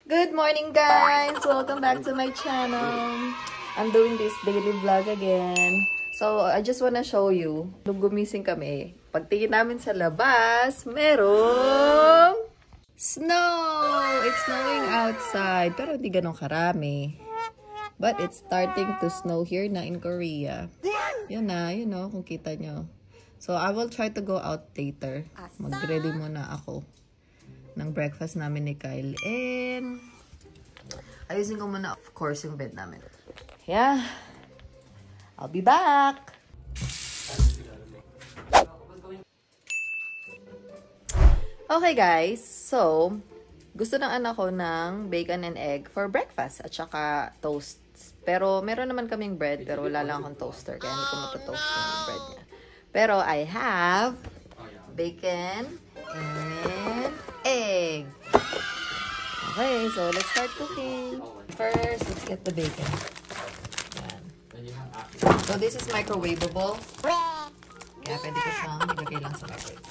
Good morning, guys! Welcome back to my channel. I'm doing this daily vlog again. So, I just wanna show you. Nung gumising kami, pagtingin namin sa labas, merong snow! It's snowing outside, pero hindi ganun karami. But it's starting to snow here na in Korea. Yan na, you know, kung kita nyo. So, I will try to go out later. Mag-ready muna ako ng breakfast namin ni Kyle. And ayusin ko muna, of course, yung bed namin. Yeah. I'll be back. Okay, guys. So, gusto ng anak ko ng bacon and egg for breakfast at saka toasts. Pero, meron naman kaming bread, pero wala lang akong toaster, kaya hindi ko matatoast yung bread niya. Pero, I have bacon and egg. Okay, so let's start cooking. First, let's get the bacon. Yan. So this is microwavable. Kaya pwede ko siyang ilagay lang sa microwave.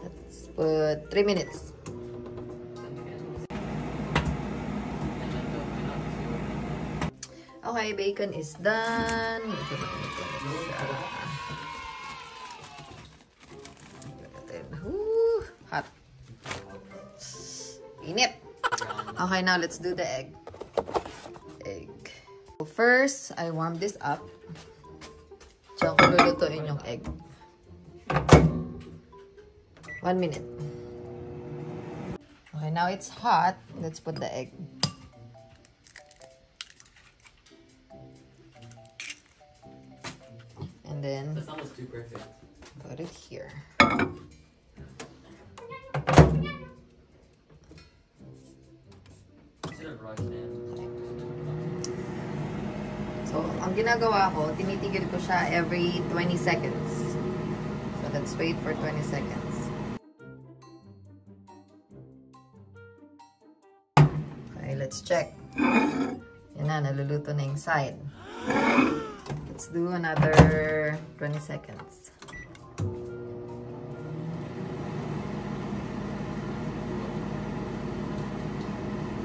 Let's put 3 minutes. Okay, bacon is done. Hot. Init. Okay, now let's do the egg. So first, I warm this up. Diyan ko lulutuin yung egg. 1 minute. Okay, now it's hot. Let's put the egg. And then that's almost too perfect. Put it here. So, ang ginagawa ko, tinitigil ko siya every 20 seconds. So, let's wait for 20 seconds. Okay, let's check. Yan na, naluluto na yung side. Let's do another 20 seconds.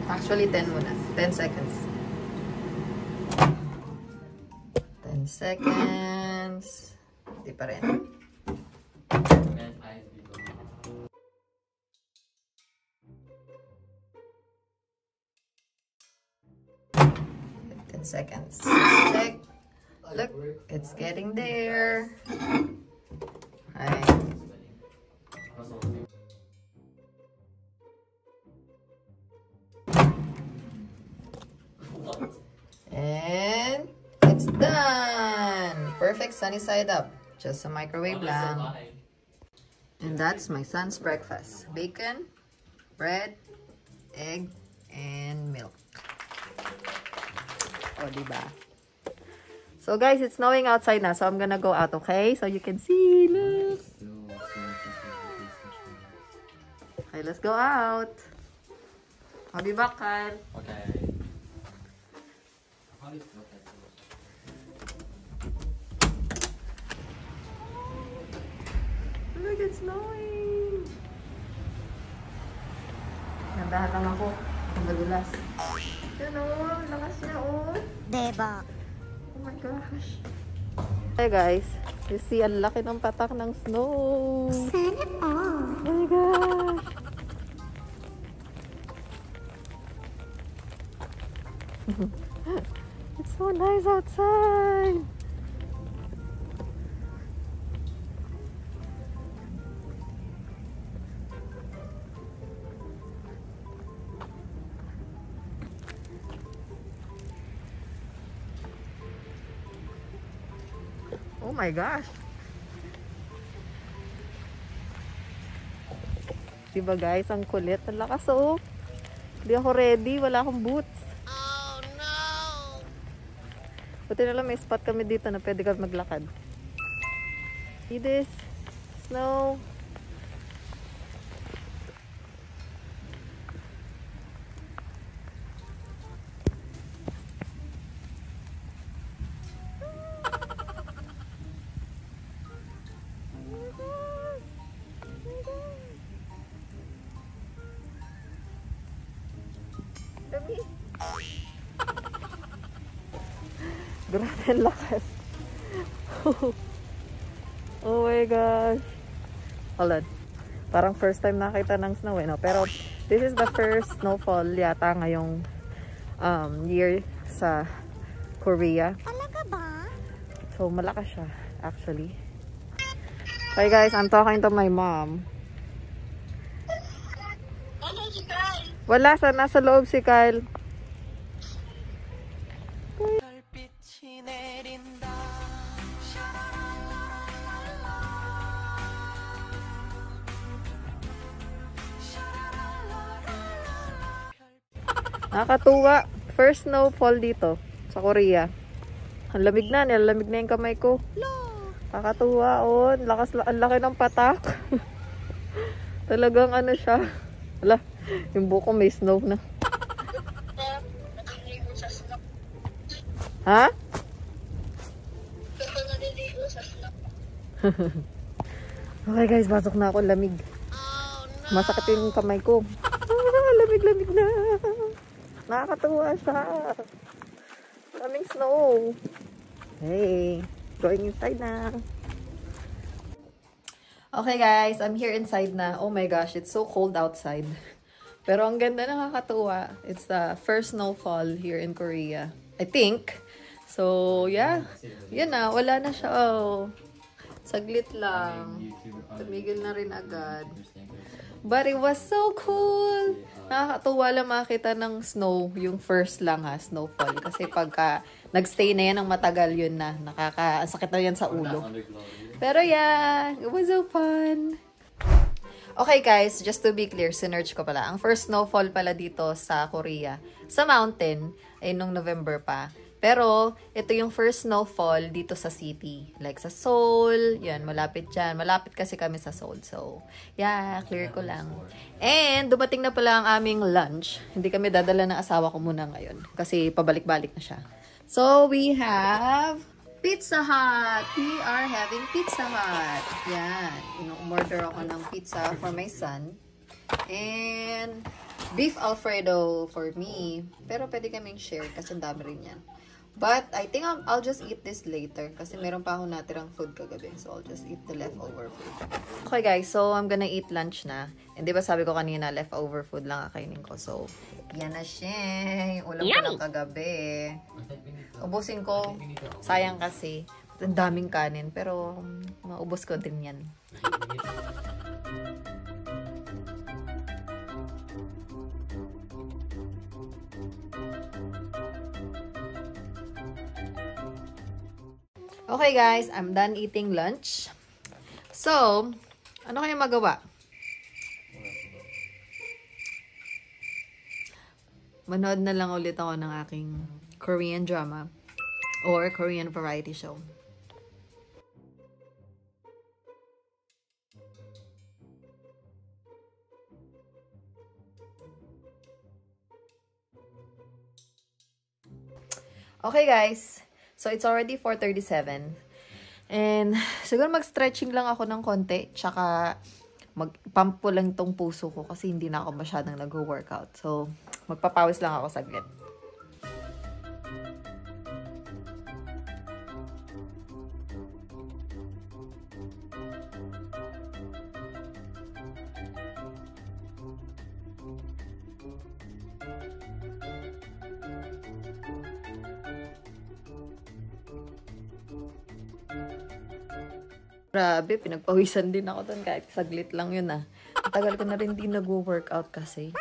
Actually, 10 muna. 10 seconds. 10 seconds. Hindi pa rin. Seconds. Check. Look, it's getting there. Right. And it's done. Perfect sunny side up. Just a microwave lang. And that's my son's breakfast. Bacon, bread, egg, and milk. O, diba? So, guys, it's snowing outside na. So, I'm gonna go out, okay? So, you can see. Look. Okay, let's go out. I'll be back, Kyle. Okay. Look, it's snowing. Nandahan lang ako. Ang madulas. Yan o, lakas niya o. Diba? Oh my gosh. Hey guys, you see, ang laki ng patak ng snow. Sana all. Oh my gosh. It's so nice outside. Oh my gosh. Diba guys, ang kulit. Ang lakas oh. Hindi ako ready. Wala akong boots. Oh no! Buti na lang may spot kami dito na pwede kami maglakad. See this? Snow. Grabe ang lakas. Oh my gosh. Hold on. Parang first time nakita ng snow eh, no? Pero this is the first snowfall yata ngayong year sa Korea. Talaga ba? So malakas siya actually. Okay guys, I'm talking to my mom. Wala, nasa loob si Kyle. Nakakatuwa. First snowfall dito sa Korea. Ang lamig na, nilalamig na yung kamay ko. Nakakatuwa, oh. Ang laki ng patak. Talagang ano siya. Wala, yung buko may snow na. Ha? Okay guys, pasok na ako. Lamig. Masakit yung kamay ko. Lamig-lamig na. Nakakatuwa siya. Daming snow. Hey, going inside na. Okay guys, I'm here inside na. Oh my gosh, it's so cold outside. Pero ang ganda, nakakatuwa. It's the first snowfall here in Korea, I think. So, yeah. Yan na, wala na siya. Oh. Saglit lang. Tumigil na rin agad. But it was so cool. Nakakatuwa lang makita ng snow. Yung first lang ha, snowfall. Kasi pagka nagstay na yan ng matagal, yun na. Sakit na yan sa ulo. Pero yeah, it was so fun. Okay guys, just to be clear, sinerch ko pala. Ang first snowfall pala dito sa Korea, sa mountain, ay nung November pa. Pero, ito yung first snowfall dito sa city. Like sa Seoul, yan, malapit dyan. Malapit kasi kami sa Seoul. So, yeah, clear ko lang. And, dumating na pala ang aming lunch. Hindi kami dadala ng asawa ko muna ngayon. Kasi pabalik-balik na siya. So, we have Pizza Hut. We are having Pizza Hut. Yan. Ino-order ako ng pizza for my son. And, beef Alfredo for me. Pero pwede kaming share kasi ang dami rin yan. But, I think I'll just eat this later. Kasi meron pa akong natirang food kagabi. So, I'll just eat the leftover food. Okay guys, so I'm gonna eat lunch na. And di ba sabi ko kanina, leftover food lang kakainin ko. So, yan na siya. Ulam ko lang kagabi. Ubusin ko. Sayang kasi. Ang daming kanin. Pero, maubos ko din yan. Okay guys, I'm done eating lunch. So, ano kaya magawa? Manood na lang ulit ako ng aking Korean drama or Korean variety show. Okay guys, so it's already 4:37. And siguro mag-stretching lang ako ng konti. Tsaka mag-pump ko lang tong puso ko kasi hindi na ako masyadong nag-workout. So magpapawis lang ako saglit. Grabe, pinagpawisan din ako doon kahit saglit lang yun ah. Ang tagal ko na rin din nag-workout kasi.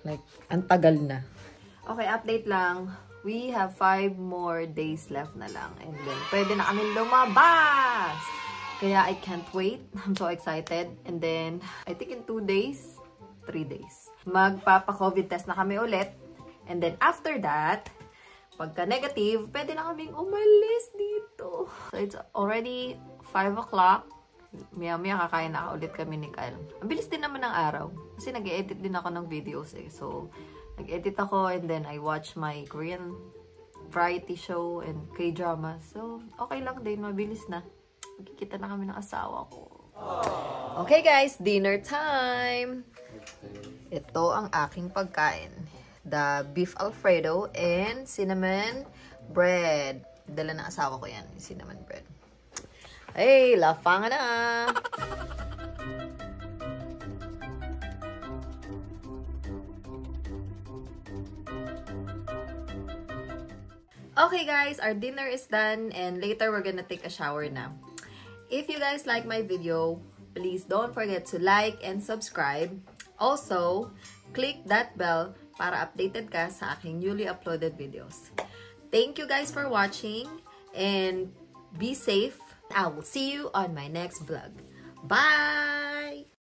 Like, ang tagal na. Okay, update lang. We have 5 more days left na lang. And then, pwede na kami lumabas! Kaya I can't wait. I'm so excited. And then, I think in 2 days, 3 days, magpapa-COVID test na kami ulit. And then, after that, pagka negative, pwede na kaming umalis dito. So, it's already 5 o'clock. Maya-maya kakain na ulit kami ni Kyle. Ang bilis din naman ng araw. Kasi nag-edit din ako ng videos eh. So, nag-edit ako and then I watch my Korean variety show and K-drama. So, okay lang din. Mabilis na. Magkikita na kami ng asawa ko. Okay guys, dinner time! Ito ang aking pagkain. the beef Alfredo and cinnamon bread. Dala ng asawa ko yan, cinnamon bread. Hey, lafanga na! Okay guys, our dinner is done and later we're gonna take a shower now. If you guys like my video, please don't forget to like and subscribe. Also, click that bell para updated ka sa aking newly uploaded videos. Thank you guys for watching and be safe. I will see you on my next vlog. Bye!